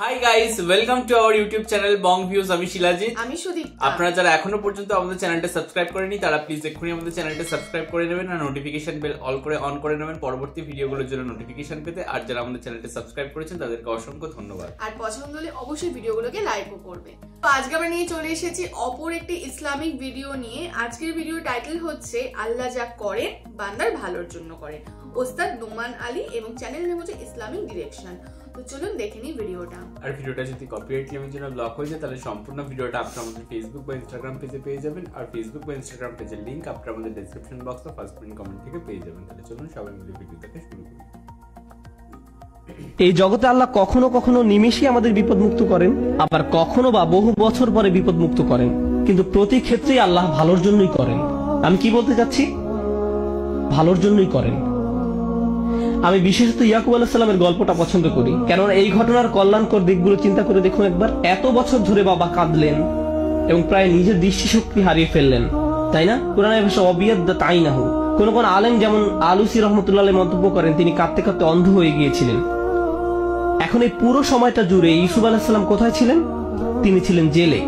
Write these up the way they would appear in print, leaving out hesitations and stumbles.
Hi guys, welcome to our YouTube channel Bong views. আমি শিলাজিৎ, আমি সুদীপ। আপনারা যারা এখনো পর্যন্ত আমাদের চ্যানেলটা সাবস্ক্রাইব করেনি তারা প্লিজ এক্ষুনি আমাদের চ্যানেলটা সাবস্ক্রাইব করে নেবেন আর নোটিফিকেশন বেল অন করে নেবেন পরবর্তী ভিডিওগুলোর জন্য নোটিফিকেশন পেতে। আর যারা আমাদের চ্যানেলটা সাবস্ক্রাইব করেছেন তাদেরকে অসংখ্য ধন্যবাদ। আর পছন্দ হলে অবশ্যই ভিডিওগুলোকে লাইকও করবে। তো আজকে আমরা নিয়ে চলে এসেছি অপর একটি ইসলামিক ভিডিও নিয়ে। আজকের ভিডিও টাইটেল হচ্ছে আল্লাহ যা করেন বান্দার ভালোর জন্য করেন, ওস্তাদ নোমান আলী, এবং চ্যানেল নেম হচ্ছে ইসলামিক ডিরেকশন। তো চলুন দেখে নিই ভিডিওটা। আর ভিডিওটা যদি কপিরাইট ক্লেমের জন্য ব্লক হয়ে যায় তাহলে সম্পূর্ণ ভিডিওটা আপনারা আমাদের ফেসবুক বা ইনস্টাগ্রাম পেজে পেয়ে যাবেন। আর ফেসবুক বা ইনস্টাগ্রাম পেজের লিংক আপনারা আমাদের ডেসক্রিপশন বক্স বা ফার্স্ট পিন কমেন্ট থেকে পেয়ে যাবেন। তাহলে চলুন সবাই মিলে ভিডিওটাকে শুরু করি। এই জগতে আল্লাহ কখনো কখনো নিমেষে আমাদের বিপদমুক্ত করেন, আবার কখনো বা বহু বছর পরে বিপদমুক্ত করেন, কিন্তু প্রতি ক্ষেত্রেই আল্লাহ ভালোর জন্যই করেন। আমি কি বলতে চাচ্ছি? ভালোর জন্যই করেন। আমি বিশেষত ইয়াকুব আলাইহিস সালামের গল্পটা পছন্দ করি, কেননা এই ঘটনার কল্যাণকর দিকগুলো চিন্তা করে দেখুন একবার। এত বছর ধরে বাবা কাঁদলেন এবং প্রায় নিজের দৃষ্টিশক্তি হারিয়ে ফেললেন, তাই না? কোরআনের ভাষা অবিয়াদ্দা তাই না হু। কোন কোন আলেম যেমন আলুসি রহমতুল্লাহ মন্তব্য করেন তিনি কাঁদতে কাঁদতে অন্ধ হয়ে গিয়েছিলেন। এখন এই পুরো সময়টা জুড়ে ইউসুফ আলাইহিস সালাম কোথায় ছিলেন? তিনি ছিলেন জেলে।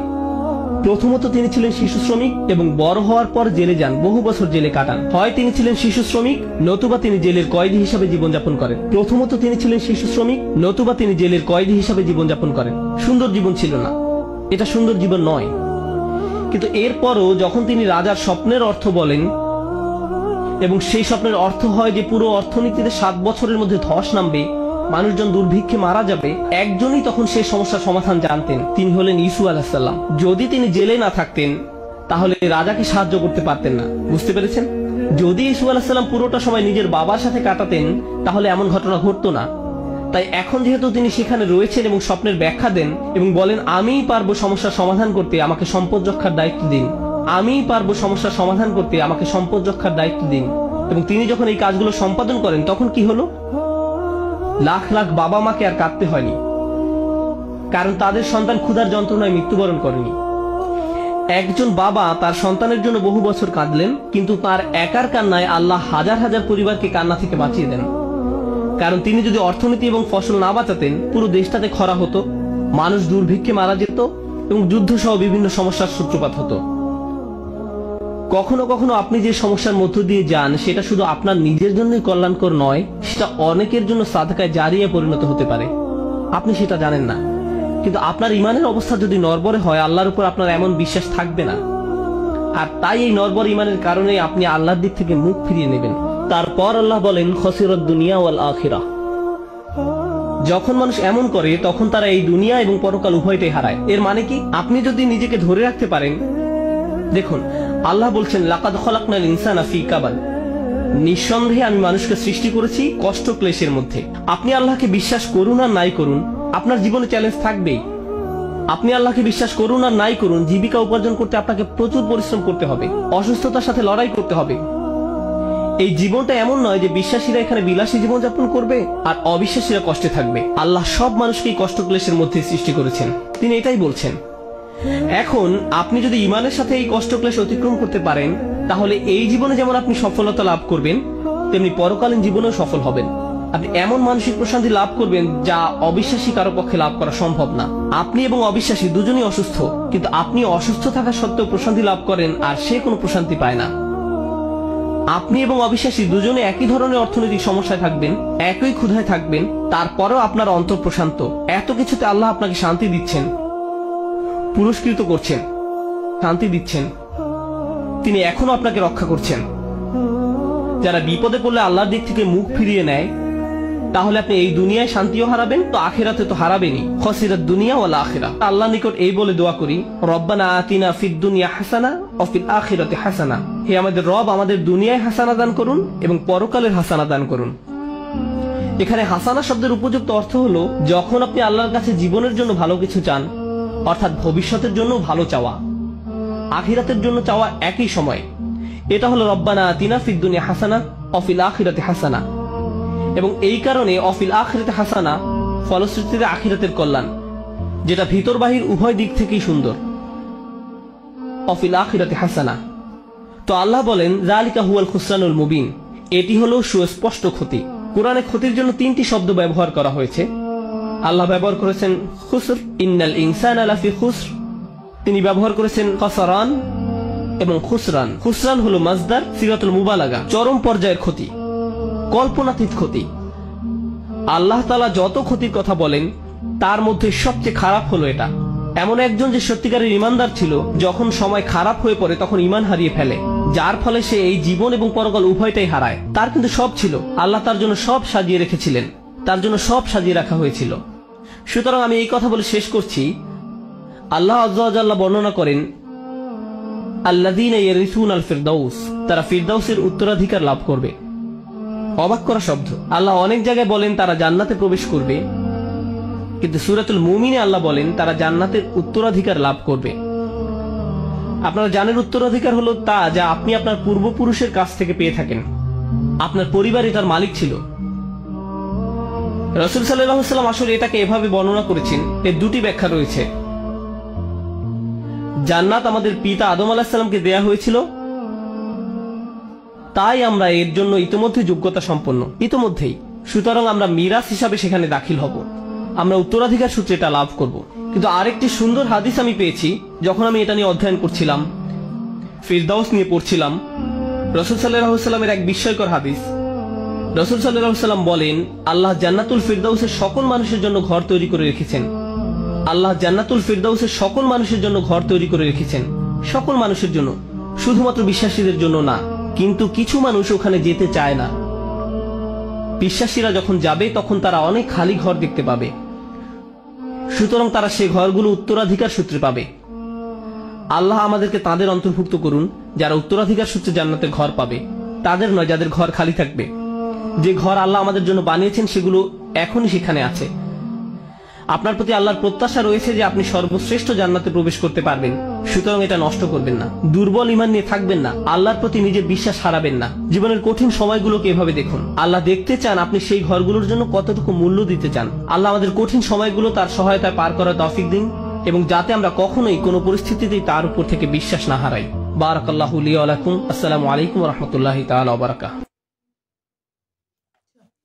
প্রথমত তিনি ছিলেন শিশু শ্রমিক এবং বড় হওয়ার পর জেলে যান, বহু বছর জেলে কাটান। হয় তিনি ছিলেন শিশু শ্রমিক, নতুবা তিনি জেলের কয়েদি হিসাবে জীবনযাপন করেন। প্রথমত তিনি ছিলেন শিশু শ্রমিক, নতুবা তিনি জেলের কয়েদি হিসাবে জীবনযাপন করেন। সুন্দর জীবন ছিল না, এটা সুন্দর জীবন নয়। কিন্তু এরপরও যখন তিনি রাজার স্বপ্নের অর্থ বলেন এবং সেই স্বপ্নের অর্থ হয় যে পুরো অর্থনীতিতে 7 বছরের মধ্যে ধস নামবে, মানুষজন দুর্ভিক্ষে মারা যাবে, একজনই তখন সেই সমস্যার সমাধান জানতেন, তিনি হলেন ইউসুফ আলাইহিস সালাম। যদি তিনি জেলে না থাকতেন তাহলে রাজাকে সাহায্য করতে পারতেন না। বুঝতে পেরেছেন? যদি ইউসুফ আলাইহিস সালাম পুরোটা সময় নিজের বাবার সাথে কাটাতেন তাহলে এমন ঘটনা ঘটতো না। তাই এখন যেহেতু তিনি সেখানে রয়েছেন এবং স্বপ্নের ব্যাখ্যা দেন এবং বলেন আমিই পারবো সমস্যার সমাধান করতে, আমাকে সম্পদ রক্ষার দায়িত্ব দিন, আমিই পারবো সমস্যার সমাধান করতে, আমাকে সম্পদ রক্ষার দায়িত্ব দিন, এবং তিনি যখন এই কাজগুলো সম্পাদন করেন তখন কি হলো? লাখ লাখ বাবা মাকে আর কাঁদতে হয়নি, কারণ তাদের সন্তান ক্ষুধার যন্ত্রণায় মৃত্যুবরণ করেনি। একজন বাবা তার সন্তানের জন্য বহু বছর কাঁদলেন, কিন্তু তার একার কান্নায় আল্লাহ হাজার হাজার পরিবারকে কান্না থেকে বাঁচিয়ে দেন। কারণ তিনি যদি অর্থনীতি এবং ফসল না বাঁচাতেন পুরো দেশটাতে খরা হতো, মানুষ দুর্ভিক্ষে মারা যেত এবং যুদ্ধ সহ বিভিন্ন সমস্যার সূত্রপাত হতো। কখনো কখনো আপনি যে সমস্যার মধ্য দিয়ে যান সেটা শুধু আপনার নিজের জন্যই কল্যাণকর নয়, সেটা অনেকের জন্য সাদকায়ে জারিয়া পরিণত হতে পারে। আপনি সেটা জানেন না, কিন্তু আপনার ইমানের অবস্থা যদি নড়বড়ে হয় আল্লাহর উপর আপনার এমন বিশ্বাস থাকবে না। আর তাই এই নড়বড়ে ইমানের কারণে আপনি আল্লাহর দিক থেকে মুখ ফিরিয়ে নেবেন। তারপর আল্লাহ বলেন খসিরাদ দুনিয়া ওয়াল আখিরাহ। যখন মানুষ এমন করে তখন তারা এই দুনিয়া এবং পরকাল উভয়টাই হারায়। এর মানে কি? আপনি যদি নিজেকে ধরে রাখতে পারেন, দেখুন আল্লাহ বলছেন লাকাদ খলাকনাল ইনসানা ফি কাবাদ, নিঃসন্দেহে আমি মানুষকে সৃষ্টি করেছি কষ্ট ক্লেশের মধ্যে। আপনি আল্লাহকে বিশ্বাস করুন আর নাই করুন, আপনার জীবনে চ্যালেঞ্জ থাকবেই। আপনি আল্লাহকে বিশ্বাস করুন আর নাই করুন, জীবিকা উপার্জন করতে আপনাকে প্রচুর পরিশ্রম করতে হবে, অসুস্থতার সাথে লড়াই করতে হবে। এই জীবনটা এমন নয় যে বিশ্বাসীরা এখানে বিলাসী জীবনযাপন করবে আর অবিশ্বাসীরা কষ্টে থাকবে। আল্লাহ সব মানুষকেই কষ্ট ক্লেশের মধ্যে সৃষ্টি করেছেন, তিনি এটাই বলছেন। এখন আপনি যদি ইমানের সাথে এই কষ্ট ক্লেশ অতিক্রম করতে পারেন তাহলে এই জীবনে যেমন আপনি সফলতা লাভ করবেন তেমনি পরকালীন জীবনেও সফল হবেন। আপনি এমন মানসিক প্রশান্তি লাভ করবেন যা অবিশ্বাসী কারো পক্ষে লাভ করা সম্ভব না। আপনি এবং অবিশ্বাসী দুজনই অসুস্থ, কিন্তু আপনি অসুস্থ থাকা সত্ত্বেও প্রশান্তি লাভ করেন আর সে কোনো প্রশান্তি পায় না। আপনি এবং অবিশ্বাসী দুজনে একই ধরনের অর্থনৈতিক সমস্যায় থাকবেন, একই ক্ষুধায় থাকবেন, তারপরেও আপনার অন্তর প্রশান্ত। এত কিছুতে আল্লাহ আপনাকে শান্তি দিচ্ছেন, পুরস্কৃত করছেন, শান্তি দিচ্ছেন, তিনি এখনো আপনাকে রক্ষা করছেন। যারা বিপদে পড়লে আল্লাহর দিক থেকে মুখ ফিরিয়ে নেয় তাহলে আপনি এই দুনিয়ায় শান্তিও হারাবেন, তো আখিরাতে তো হারাবেনই। খসিরাত দুনিয়া ওয়াল আখিরাহ। আল্লাহর নিকট এই বলে দোয়া করি, রব্বানা আতিনা ফিদ দুনিয়া হাসানা ওয়া ফিল আখিরাতি হাসানা। হে আমাদের রব, আমাদের দুনিয়ায় হাসানা দান করুন এবং পরকালের হাসানা দান করুন। এখানে হাসানা শব্দের উপযুক্ত অর্থ হলো যখন আপনি আল্লাহর কাছে জীবনের জন্য ভালো কিছু চান, অর্থাৎ ভবিষ্যতের জন্য ভালো চাওয়া, আখিরাতের জন্য চাওয়া একই সময়। এটা হলো রব্বানা আতিনা ফিদ দুনিয়া হাসানা ওয়া ফিল আখিরাতি হাসানা। এবং এই কারণে অফিল আখিরাতে হাসানা ফলশ্রুতিতে আখিরাতের কল্যাণ, যেটা ভিতর বাহির উভয় দিক থেকেই সুন্দর। অফিল আখিরাতে হাসানা। তো আল্লাহ বলেন যালিকা হুয়াল খুসরানুল মুবিন, এটি হলো সুস্পষ্ট ক্ষতি। কোরআনে ক্ষতির জন্য 3টি শব্দ ব্যবহার করা হয়েছে। আল্লাহ ব্যবহার করেছেন খুসর, ইন্নাল ইনসানা লাফি খুসর। তিনি ব্যবহার করেছেন খসরান এবং খুসরান। খুসরান হলো মাজদার সিগাতুল মুবালাগা, চরম পর্যায়ের ক্ষতি, কল্পনাতীত ক্ষতি। আল্লাহ তাআলা যত ক্ষতির কথা বলেন তার মধ্যে সবচেয়ে খারাপ হলো এটা। এমন একজন যে সত্যিকারের ঈমানদার ছিল, যখন সময় খারাপ হয়ে পড়ে তখন ঈমান হারিয়ে ফেলে, যার ফলে সে এই জীবন এবং পরকাল উভয়টাই হারায়। তার কিন্তু সব ছিল, আল্লাহ তার জন্য সব সাজিয়ে রেখেছিলেন, তার জন্য সব সাজিয়ে রাখা হয়েছিল। সুতরাং আমি এই কথা বলে শেষ করছি, আল্লাহ আযজা ওয়া জাল্লা বর্ণনা করেন আল্লাযীনা ইয়ারিসুনাল ফিরদাউস, তারা ফিরদাউসের উত্তরাধিকার লাভ করবে। অবাক করা শব্দ। আল্লাহ অনেক জায়গায় বলেন তারা জান্নাতে প্রবেশ করবে, কিন্তু সূরাতুল মুমিনে আল্লাহ বলেন তারা জান্নাতের উত্তরাধিকার লাভ করবে। আপনারা জানেন উত্তরাধিকার হলো তা যা আপনি আপনার পূর্বপুরুষের কাছ থেকে পেয়ে থাকেন। আপনার পরিবারই তার মালিক ছিল। রাসূল সাল্লাল্লাহু আলাইহি ওয়াসাল্লাম আসলে এটাকে এভাবে বর্ণনা করেছেন, এর দুটি ব্যাখ্যা রয়েছে। জান্নাত আমাদের পিতা আদম আলাইহিস সালামকে দেয়া হয়েছিল, তাই আমরা এর জন্য ইতিমধ্যে যোগ্যতা সম্পন্ন, ইতিমধ্যেই। সুতরাং আমরা মিরাস হিসাবে সেখানে দাখিল হব, আমরা উত্তরাধিকার সূত্রে এটা লাভ করব। কিন্তু আরেকটি সুন্দর হাদিস আমি পেয়েছি যখন আমি এটা নিয়ে অধ্যয়ন করছিলাম, ফিরদাউস নিয়ে পড়ছিলাম। রাসূল সাল্লাল্লাহু আলাইহি ওয়াসাল্লামের এক বিস্ময়কর হাদিস। রাসূল সাল্লাল্লাহু আলাইহি ওয়াসাল্লাম বলেন, আল্লাহ জান্নাতুল ফিরদাউসের সকল মানুষের জন্য ঘর তৈরি করে রেখেছেন। আল্লাহ জান্নাতুল ফিরদাউসের সকল মানুষের জন্য ঘর তৈরি করে রেখেছেন, সকল মানুষের জন্য, শুধুমাত্র বিশ্বাসীদের জন্য না। কিন্তু কিছু মানুষ ওখানে যেতে চায় না। বিশ্বাসীরা যখন যাবে তখন তারা অনেক খালি ঘর দেখতে পাবে, সুতরাং তারা সেই ঘরগুলো উত্তরাধিকার সূত্রে পাবে। আল্লাহ আমাদেরকে তাদের অন্তর্ভুক্ত করুন যারা উত্তরাধিকার সূত্রে জান্নাতের ঘর পাবে, তাদের নয় যাদের ঘর খালি থাকবে। যে ঘর আল্লাহ আমাদের জন্য বানিয়েছেন সেগুলো এখনই সেখানে আছে। আপনার প্রতি আল্লাহর প্রত্যাশা রয়েছে যে আপনি সর্বশ্রেষ্ঠ জান্নাতে প্রবেশ করতে পারবেন, সুতরাং এটা নষ্ট করবেন না। দুর্বল ঈমান নিয়ে থাকবেন না, আল্লাহর প্রতি নিজের বিশ্বাস হারাবেন না। জীবনের কঠিন সময়গুলোকে এভাবে দেখুন, আল্লাহ দেখতে চান আপনি সেই ঘরগুলোর জন্য কতটুকু মূল্য দিতে চান। আল্লাহ আমাদের কঠিন সময়গুলো তার সহায়তায় পার করার তৌফিক দিন, এবং যাতে আমরা কখনোই কোনো পরিস্থিতিতেই তার উপর থেকে বিশ্বাস না হারাই। বারাকাল্লাহু লি ওয়া লাকুম। আসসালামু আলাইকুম ওয়া রাহমাতুল্লাহি তাআলা ওয়া বারাকাতুহু।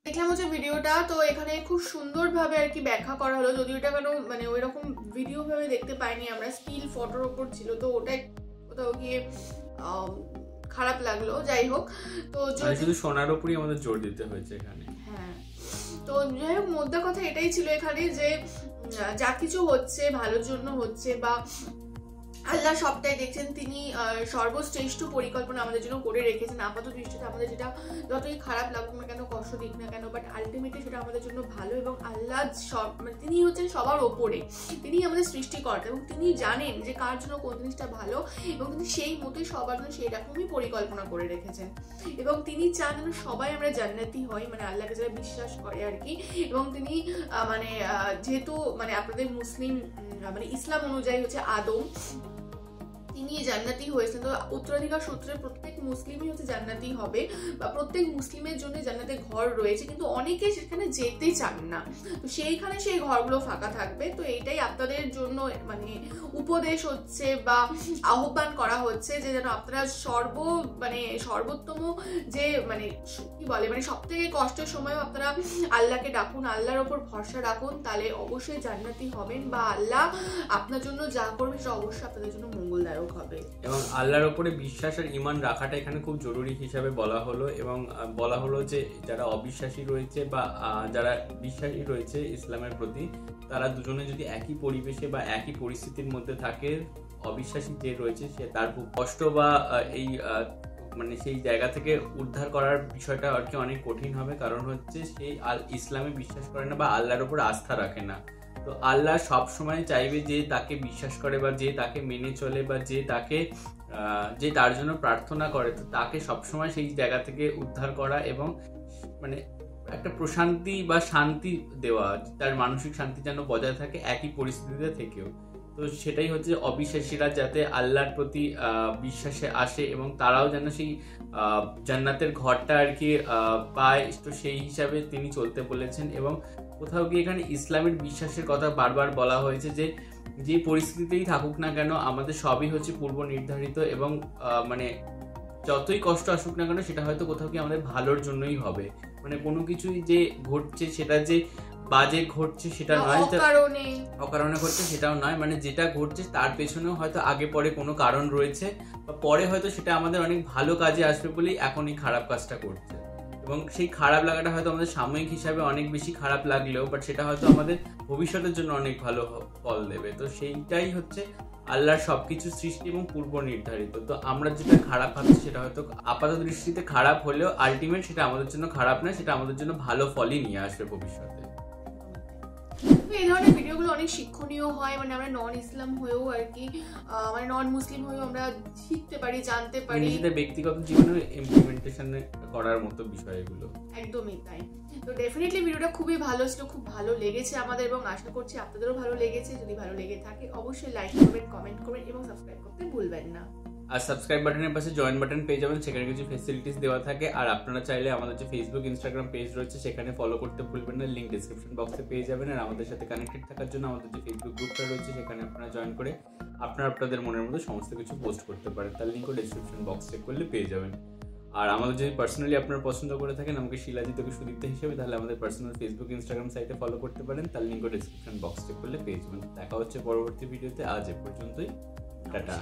দেখলাম হচ্ছে ভিডিওটা, তো এখানে খুব সুন্দরভাবে আর কি ব্যাখ্যা করা হলো, যদিও এটা কেন মানে ওই রকম ভিডিও ভাবে দেখতে পাইনি আমরা, স্টিল ফটোর ওপর ছিল, তো ওটাই কোথাও গিয়ে খারাপ লাগলো। যাই হোক, তো শুধু সোনার উপরই আমাদের জোর দিতে হয়েছে এখানে। হ্যাঁ, তো যাই হোক, মোদ্দা কথা এটাই ছিল এখানে যে যা কিছু হচ্ছে ভালোর জন্য হচ্ছে, বা আল্লাহ সবটাই দেখছেন, তিনি সর্বশ্রেষ্ঠ পরিকল্পনা আমাদের জন্য করে রেখেছেন। আপাত দৃষ্টিতে আমাদের যেটা যতই খারাপ লাগুক না কেন, কষ্ট দিক না কেন, বাট আলটিমেটলি সেটা আমাদের জন্য ভালো। এবং আল্লাহ তিনি হচ্ছেন সবার ওপরে, তিনি আমাদের সৃষ্টিকর্তা, এবং তিনি জানেন যে কার জন্য কোন জিনিসটা ভালো, এবং তিনি সেই মতোই সবার জন্য সেই রকমই পরিকল্পনা করে রেখেছেন। এবং তিনি চান যেন সবাই আমরা জান্নাতি হই, মানে আল্লাহকে যারা বিশ্বাস করে আর কি। এবং তিনি মানে যেহেতু মানে আপনাদের মুসলিম মানে ইসলাম অনুযায়ী হচ্ছে আদম তিনি জান্নাতি হয়েছেন, তো উত্তরাধিকার সূত্রে প্রত্যেক মুসলিমই হচ্ছে জান্নাতি হবে, বা প্রত্যেক মুসলিমের জন্য জান্নাতে ঘর রয়েছে, কিন্তু অনেকে সেখানে যেতে চান না, তো সেইখানে সেই ঘরগুলো ফাঁকা থাকবে। তো এইটাই আপনাদের জন্য মানে উপদেশ হচ্ছে বা আহ্বান করা হচ্ছে যে যেন আপনারা সর্বোত্তম যে মানে কি বলে মানে সব থেকে কষ্টের সময়ও আপনারা আল্লাহকে ডাকুন, আল্লাহর ওপর ভরসা রাখুন, তাহলে অবশ্যই জান্নাতি হবেন, বা আল্লাহ আপনার জন্য যা করবে সেটা অবশ্যই আপনাদের জন্য মঙ্গলদায়ক হবে। এবং আল্লাহর উপরে বিশ্বাস আর ঈমান রাখাটা এখানে খুব জরুরি হিসাবে বলা হলো, এবং বলা হলো যে যারা অবিশ্বাসী রয়েছে বা যারা বিশ্বাসী রয়েছে ইসলামের প্রতি, তারা দুজনে যদি একই পরিবেশে বা একই পরিস্থিতির মধ্যে থাকে, অবিশ্বাসী যে রয়েছে সে তার খুব কষ্ট বা এই মানে সেই জায়গা থেকে উদ্ধার করার বিষয়টা আর কি অনেক কঠিন হবে, কারণ হচ্ছে সেই ইসলামে বিশ্বাস করে না বা আল্লাহর উপর আস্থা রাখে না। তো আল্লাহ সব সময় চাইবে যে তাকে বিশ্বাস করে বা যে তাকে মেনে চলে বা যে তার জন্য প্রার্থনা করে, তো তাকে সবসময় সেই জায়গা থেকে উদ্ধার করা এবং মানে একটা প্রশান্তি বা শান্তি দেওয়া, তার মানসিক শান্তি যেন বজায় থাকে একই পরিস্থিতিতে থেকেও। তো সেটাই হচ্ছে অবিশ্বাসীরা যাতে আল্লাহর প্রতি বিশ্বাসে আসে এবং তারাও যেন সেই জান্নাতের ঘরটা আর কি পায়, তো সেই হিসাবে তিনি চলতে বলেছেন। এবং কোথাও গিয়ে এখানে ইসলামের বিশ্বাসের কথা বারবার বলা হয়েছে যে পরিস্থিতিতেই থাকুক না কেন আমাদের সবই হচ্ছে পূর্ব নির্ধারিত, এবং মানে যতই কষ্ট আসুক না কেন সেটা হয়তো কোথাও গিয়ে আমাদের ভালোর জন্যই হবে। মানে কোনো কিছুই যে ঘটছে সেটা যে বাজে ঘটছে সেটা নয়, অকারণে ঘটছে সেটাও নয়, মানে যেটা ঘটছে তার পেছনেও হয়তো আগে পরে কোনো কারণ রয়েছে, বা পরে হয়তো সেটা আমাদের অনেক ভালো কাজে আসবে বলেই এখন এই খারাপ কাজটা করছে। এবং সেই খারাপ লাগাটা হয়তো আমাদের সাময়িক হিসাবে অনেক বেশি খারাপ লাগলেও বাট সেটা হয়তো আমাদের ভবিষ্যতের জন্য অনেক ভালো ফল দেবে। তো সেইটাই হচ্ছে আল্লাহর সবকিছু সৃষ্টি এবং পূর্ব নির্ধারিত। তো আমরা যেটা খারাপ ভাবছি সেটা হয়তো আপাত দৃষ্টিতে খারাপ হলেও আলটিমেট সেটা আমাদের জন্য খারাপ না, সেটা আমাদের জন্য ভালো ফলই নিয়ে আসবে ভবিষ্যতে। এই ধরনের ভিডিওগুলো অনেক শিক্ষণীয় হয়, মানে আমরা নন ইসলাম হয়েও আর কি, মানে নন মুসলিম হয়েও আমরা শিখতে পারি, জানতে পারি, নিজেদের ব্যক্তিগত জীবনে ইমপ্লিমেন্টেশন করার মতো বিষয় এগুলো। একদমই তাই। তো ডেফিনেটলি ভিডিওটা খুবই ভালো ছিল, খুব ভালো লেগেছে আমাদের এবং আশা করছি আপনাদেরও ভালো লেগেছে। যদি ভালো লেগে থাকে অবশ্যই লাইক করবেন, কমেন্ট করবেন এবং সাবস্ক্রাইব করতে ভুলবেন না। আর সাবস্ক্রাইব বাটনের পাশে জয়েন বাটন পেয়ে যাবেন, সেখানে কিছু ফেসিলিটিস দেওয়া থাকে। আর আপনারা চাইলে আমাদের যে ফেসবুক ইনস্টাগ্রাম পেজ রয়েছে সেখানে ফলো করতে ভুলবেন না, লিঙ্ক ডিসক্রিপশন বক্সে পেয়ে যাবেন। আর আমাদের সাথে কানেক্টেড থাকার জন্য আমাদের যে ফেসবুক গ্রুপটা রয়েছে সেখানে আপনারা জয়েন করে আপনাদের মনের মতো সমস্ত কিছু পোস্ট করতে পারেন, তার লিঙ্কও ডিসক্রিপশন বক্স চেক করলে পেয়ে যাবেন। আর আমাদের যদি পার্সোনালি আপনারা পছন্দ করে থাকেন আমাকে শিলাজিৎ ওকে সুদীপ্ত হিসেবে, তাহলে আমাদের পার্সোনাল ফেসবুক ইনস্টাগ্রাম সাইটে ফলো করতে পারেন, তার লিঙ্কও ডিসক্রিপশন বক্স চেক করলে পেয়ে যাবেন। দেখা হচ্ছে পরবর্তী ভিডিওতে, আজ এ পর্যন্তই, টাটা।